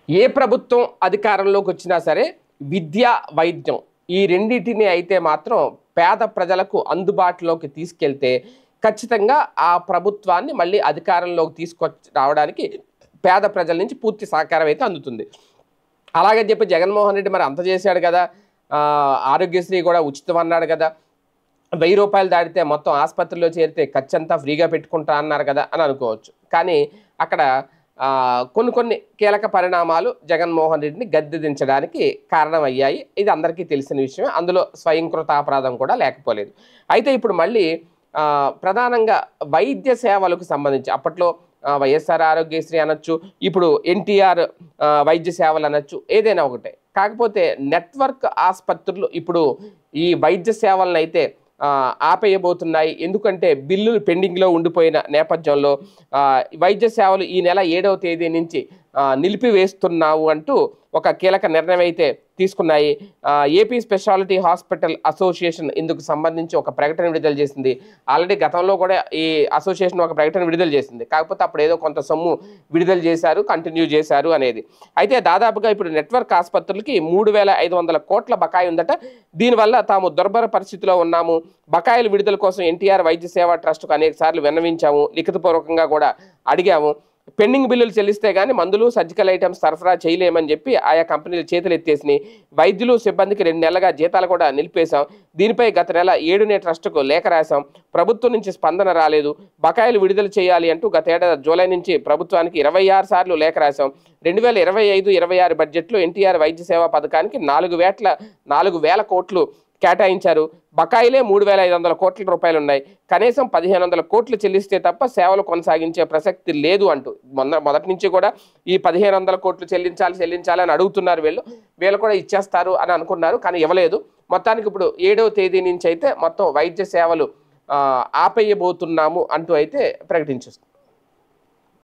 ఏ ప్రభుత్వం అధికారంలోకి వచ్చినా సరే విద్య, వైద్యం ఈ రెండిటిని అయితే మాత్రం పేద ప్రజలకు అందుబాటులోకి తీసుకెళ్తే ఖచ్చితంగా ఆ ప్రభుత్వాన్ని మళ్ళీ అధికారంలోకి తీసుకొచ్చి రావడానికి పేద ప్రజల నుంచి పూర్తి సహకారం అయితే అందుతుంది. అలాగని చెప్పి జగన్మోహన్ రెడ్డి మరి అంత చేశాడు కదా, ఆరోగ్యశ్రీ కూడా ఉచితం అన్నాడు కదా, 1000 రూపాయలు దాటితే మొత్తం ఆసుపత్రిలో చేరితే ఖర్చంతా ఫ్రీగా పెట్టుకుంటా అన్నారు కదా అని అనుకోవచ్చు. కానీ అక్కడ కొన్ని కీలక పరిణామాలు జగన్మోహన్ రెడ్డిని గద్దె దించడానికి కారణమయ్యాయి. ఇది అందరికీ తెలిసిన విషయమే. అందులో స్వయంకృతాపరాధం కూడా లేకపోలేదు. అయితే ఇప్పుడు మళ్ళీ ప్రధానంగా వైద్య సేవలకు సంబంధించి అప్పట్లో వైఎస్ఆర్ ఆరోగ్యశ్రీ అనొచ్చు, ఇప్పుడు ఎన్టీఆర్ వైద్య సేవలు అనొచ్చు, ఏదైనా ఒకటే. కాకపోతే నెట్వర్క్ ఆసుపత్రులు ఇప్పుడు ఈ వైద్య సేవలను అయితే ఆపేయబోతున్నాయి. ఎందుకంటే బిల్లులు పెండింగ్లో ఉండిపోయిన నేపథ్యంలో వైద్య సేవలు ఈ నెల 7వ తేదీ నుంచి నిలిపివేస్తున్నావు అంటూ ఒక కీలక నిర్ణయం అయితే తీసుకున్నాయి. ఏపీ స్పెషాలిటీ హాస్పిటల్ అసోసియేషన్ ఇందుకు సంబంధించి ఒక ప్రకటన విడుదల చేసింది. ఆల్రెడీ గతంలో కూడా ఈ అసోసియేషన్ ఒక ప్రకటన విడుదల చేసింది. కాకపోతే అప్పుడు ఏదో కొంత సొమ్ము విడుదల చేశారు, కంటిన్యూ చేశారు అనేది. అయితే దాదాపుగా ఇప్పుడు నెట్వర్క్ ఆసుపత్రులకి 3,500 కోట్ల బకాయి ఉందట. దీనివల్ల తాము దుర్భర పరిస్థితిలో ఉన్నాము, బకాయిల విడుదల కోసం ఎన్టీఆర్ వైద్య సేవా ట్రస్ట్కు అనేక సార్లు విన్నవించాము, లిఖితపూర్వకంగా కూడా అడిగాము. పెండింగ్ బిల్లులు చెల్లిస్తే కానీ మందులు, సర్జికల్ ఐటమ్స్ సరఫరా చేయలేమని చెప్పి ఆయా కంపెనీలు చేతులు ఎత్తేసినాయి. వైద్యులు, సిబ్బందికి 2 నెలలుగా జీతాలు కూడా నిలిపేశాం. దీనిపై గత నెల 7నే ట్రస్టుకు లేఖ రాశాం. ప్రభుత్వం నుంచి స్పందన రాలేదు. బకాయిలు విడుదల చేయాలి అంటూ గతేడాది జూలై నుంచి ప్రభుత్వానికి 26 సార్లు లేఖ రాశాం. 2025-26 బడ్జెట్లో ఎన్టీఆర్ వైద్య సేవా పథకానికి 4,000 కోట్లు కేటాయించారు. బకాయిలే 3,500 కోట్ల రూపాయలు ఉన్నాయి. కనీసం 1,500 కోట్లు చెల్లిస్తే తప్ప సేవలు కొనసాగించే ప్రసక్తి లేదు అంటూ మొదటి నుంచి కూడా ఈ 1,500 కోట్లు చెల్లించాలి అని అడుగుతున్నారు. వీళ్ళు కూడా ఇచ్చేస్తారు అని అనుకున్నారు, కానీ ఇవ్వలేదు. మొత్తానికి ఇప్పుడు 7వ తేదీ నుంచి అయితే మొత్తం వైద్య సేవలు ఆపేయబోతున్నాము అంటూ అయితే ప్రకటించేస్తుంది.